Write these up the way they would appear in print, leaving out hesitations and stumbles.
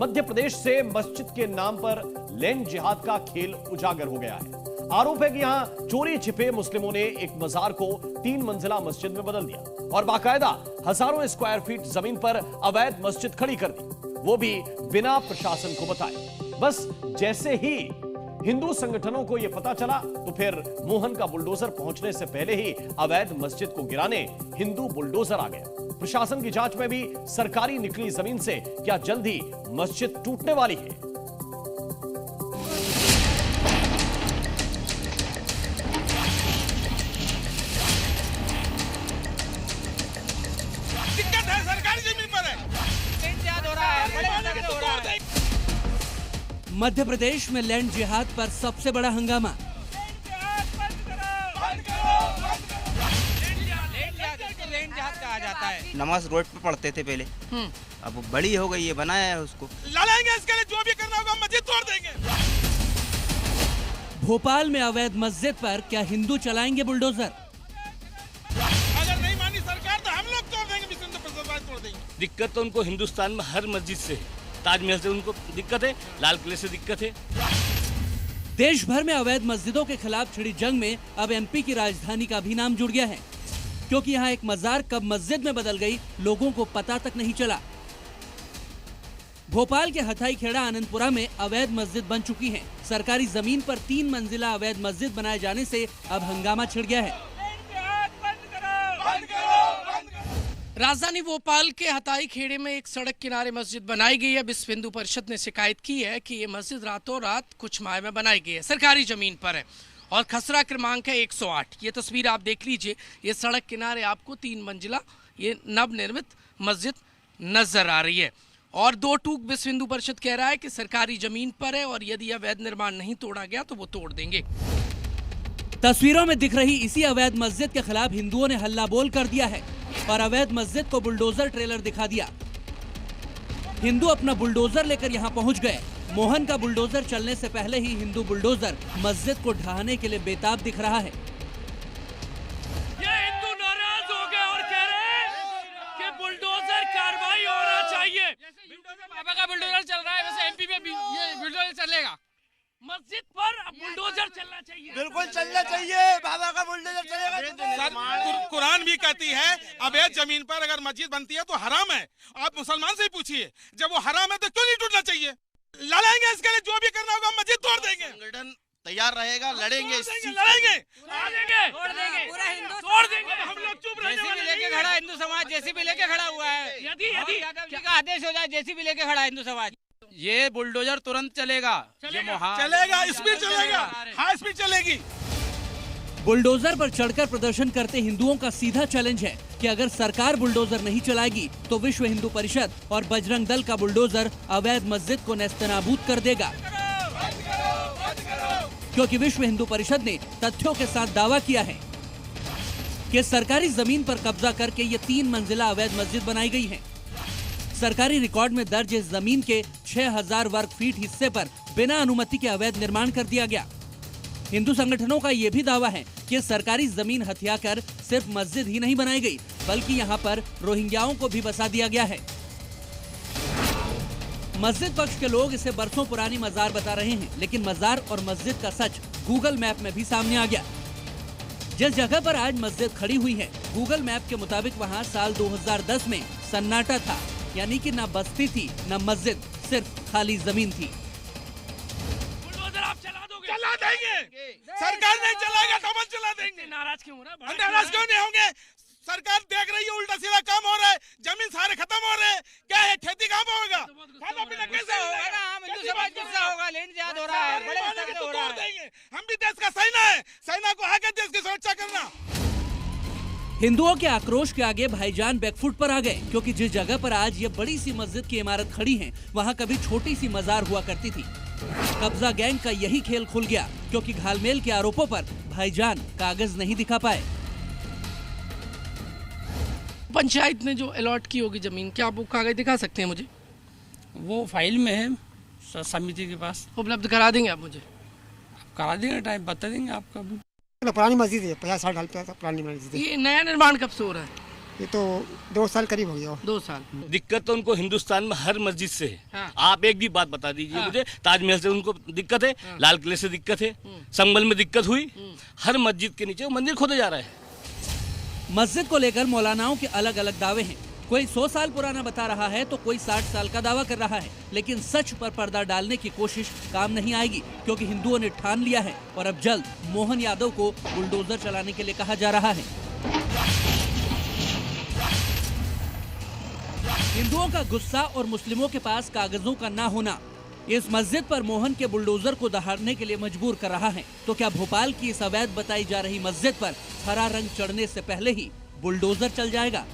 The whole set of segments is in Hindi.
मध्य प्रदेश से मस्जिद के नाम पर लैंड जिहाद का खेल उजागर हो गया है। आरोप है कि यहां चोरी छिपे मुस्लिमों ने एक मजार को 3 मंजिला मस्जिद में बदल दिया और बाकायदा हजारों स्क्वायर फीट जमीन पर अवैध मस्जिद खड़ी कर दी, वो भी बिना प्रशासन को बताए। बस जैसे ही हिंदू संगठनों को यह पता चला तो फिर मोहन का बुलडोजर पहुंचने से पहले ही अवैध मस्जिद को गिराने हिंदू बुलडोजर आ गए। प्रशासन की जांच में भी सरकारी निकली जमीन से क्या जल्द ही मस्जिद टूटने वाली है? दिक्कत है, सरकारी जमीन पर है, हो रहा है। मध्य प्रदेश में लैंड जिहाद पर सबसे बड़ा हंगामा। लैंड जिहाद कहा जाता है। नमाज रोड पे पढ़ते थे पहले, अब बड़ी हो गई है, बनाया है उसको। लड़ेंगे इसके लिए, जो भी करना होगा मस्जिद तोड़ देंगे। भोपाल में अवैध मस्जिद पर क्या हिंदू चलाएंगे बुलडोजर? अगर नहीं मानी सरकार तो हम लोग तोड़ देंगे, तोड़ देंगे। दिक्कत तो उनको हिंदुस्तान में हर मस्जिद से, ताजमहल से उनको दिक्कत है, लाल किले से दिक्कत है। देश भर में अवैध मस्जिदों के खिलाफ छिड़ी जंग में अब एमपी की राजधानी का भी नाम जुड़ गया है, क्योंकि यहाँ एक मजार कब मस्जिद में बदल गई लोगों को पता तक नहीं चला। भोपाल के हथाई खेड़ा आनंदपुरा में अवैध मस्जिद बन चुकी है। सरकारी जमीन पर 3 मंजिला अवैध मस्जिद बनाए जाने से अब हंगामा छिड़ गया है। राजधानी भोपाल के हथाई खेड़े में एक सड़क किनारे मस्जिद बनाई गई है। विश्व हिंदू परिषद ने शिकायत की है कि ये मस्जिद रातों रात कुछ माह में बनाई गई है, सरकारी जमीन पर है और खसरा क्रमांक है 108। ये तस्वीर आप देख लीजिए, ये सड़क किनारे आपको 3 मंजिला ये नवनिर्मित मस्जिद नजर आ रही है और 2 टूक विश्व हिंदू परिषद कह रहा है कि सरकारी जमीन पर है और यदि अवैध निर्माण नहीं तोड़ा गया तो वो तोड़ देंगे। तस्वीरों में दिख रही इसी अवैध मस्जिद के खिलाफ हिंदुओं ने हल्ला बोल कर दिया है और अवैध मस्जिद को बुलडोजर ट्रेलर दिखा दिया। हिंदू अपना बुलडोजर लेकर यहां पहुंच गए। मोहन का बुलडोजर चलने से पहले ही हिंदू बुलडोजर मस्जिद को ढहाने के लिए बेताब दिख रहा है। ये हिंदू नाराज हो गए और कह रहे हैं कि बुलडोजर कार्रवाई होना चाहिए। बाबा का बुलडोजर चल रहा है, वैसे एमपी में भी ये बुलडोजर चलेगा। मस्जिद पर बुलडोजर चलना चाहिए, बिल्कुल चलना चाहिए। बाबा का बुलडोजर चलेगा। कुरान भी कहती है अवैध जमीन पर अगर मस्जिद बनती है तो हराम है। आप मुसलमान से ही पूछिए, जब वो हराम है तो क्यों नहीं टूटना चाहिए? लड़ेंगे इसके लिए, जो भी करना होगा मस्जिद तोड़ देंगे। संगठन तैयार रहेगा, लड़ेंगे, लड़ेंगे, पूरा हिंदू तोड़ देंगे। हम लोग चुप जेसीबी लेके खड़ा हिंदू समाज, जेसीबी लेके खड़ा हुआ है। यदि यादव जी का आदेश हो जाए, जेसीबी लेके खड़ा हिंदू समाज। ये बुलडोजर तुरंत चलेगा, चलेगा, स्पीड चलेगा, हाई स्पीड चलेगी। बुलडोजर पर चढ़कर प्रदर्शन करते हिंदुओं का सीधा चैलेंज है कि अगर सरकार बुलडोजर नहीं चलाएगी तो विश्व हिंदू परिषद और बजरंग दल का बुलडोजर अवैध मस्जिद को नेस्तनाबूद कर देगा। क्योंकि विश्व हिंदू परिषद ने तथ्यों के साथ दावा किया है कि सरकारी जमीन पर कब्जा करके ये 3 मंजिला अवैध मस्जिद बनाई गई है। सरकारी रिकॉर्ड में दर्ज इस जमीन के 6000 वर्ग फीट हिस्से पर बिना अनुमति के अवैध निर्माण कर दिया गया। हिंदू संगठनों का यह भी दावा है कि सरकारी जमीन हथियाकर सिर्फ मस्जिद ही नहीं बनाई गई, बल्कि यहां पर रोहिंग्याओं को भी बसा दिया गया है। मस्जिद पक्ष के लोग इसे बरसों पुरानी मजार बता रहे हैं, लेकिन मजार और मस्जिद का सच गूगल मैप में भी सामने आ गया। जिस जगह पर आज मस्जिद खड़ी हुई है, गूगल मैप के मुताबिक वहां साल 2010 में सन्नाटा था, यानी कि न बस्ती थी न मस्जिद, सिर्फ खाली जमीन थी। बुलडोजर आप चला दोगे? चला देंगे। सरकार नहीं चलाएगा तो हम चला देंगे। नाराज क्यों हो रहा है? नाराज क्यों नहीं होंगे? सरकार देख रही है उल्टा सीधा काम हो रहा है, जमीन सारे खत्म हो रहे हैं। क्या है, खेती कहाँ पे होगा? खाना पीना कैसे होगा? हिंदू समाज गुस्सा होगा, लैंड जिहाद हो रहा है, बड़े स्तर पे हो रहा है। हम भी देश का सेना है, सेना को आगे देश की सुरक्षा करना। हिंदुओं के आक्रोश के आगे भाईजान बैकफुट पर आ गए, क्योंकि जिस जगह पर आज ये बड़ी सी मस्जिद की इमारत खड़ी है, वहाँ कभी छोटी सी मजार हुआ करती थी। कब्जा गैंग का यही खेल खुल गया, क्योंकि घालमेल के आरोपों पर भाईजान कागज नहीं दिखा पाए। पंचायत ने जो अलॉट की होगी जमीन, क्या आप वो कागज दिखा सकते हैं मुझे? वो फाइल में है समिति के पास, उपलब्ध करा देंगे आप मुझे? करा देंगे, टाइम बता देंगे आपका। पुरानी मस्जिद है, 50-60 साल पुरानी मस्जिद है। ये नया निर्माण कब से हो रहा है? ये तो 2 साल करीब हो गया। 2 साल। दिक्कत तो उनको हिंदुस्तान में हर मस्जिद से है। हाँ। आप एक भी बात बता दीजिए मुझे, ताजमहल से उनको दिक्कत है, लाल किले से दिक्कत है, संभल में दिक्कत हुई, हर मस्जिद के नीचे वो मंदिर खोदा जा रहा है। मस्जिद को लेकर मौलानाओं के अलग अलग दावे हैं। कोई 100 साल पुराना बता रहा है तो कोई 60 साल का दावा कर रहा है, लेकिन सच पर पर्दा डालने की कोशिश काम नहीं आएगी, क्योंकि हिंदुओं ने ठान लिया है और अब जल्द मोहन यादव को बुलडोजर चलाने के लिए कहा जा रहा है। हिंदुओं का गुस्सा और मुस्लिमों के पास कागजों का ना होना इस मस्जिद पर मोहन के बुलडोजर को दहाड़ने के लिए मजबूर कर रहा है। तो क्या भोपाल की इस अवैध बताई जा रही मस्जिद पर हरा रंग चढ़ने से पहले ही बुलडोजर चल जाएगा?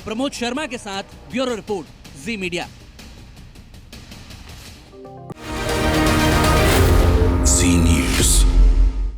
प्रमोद शर्मा के साथ ब्यूरो रिपोर्ट, जी मीडिया।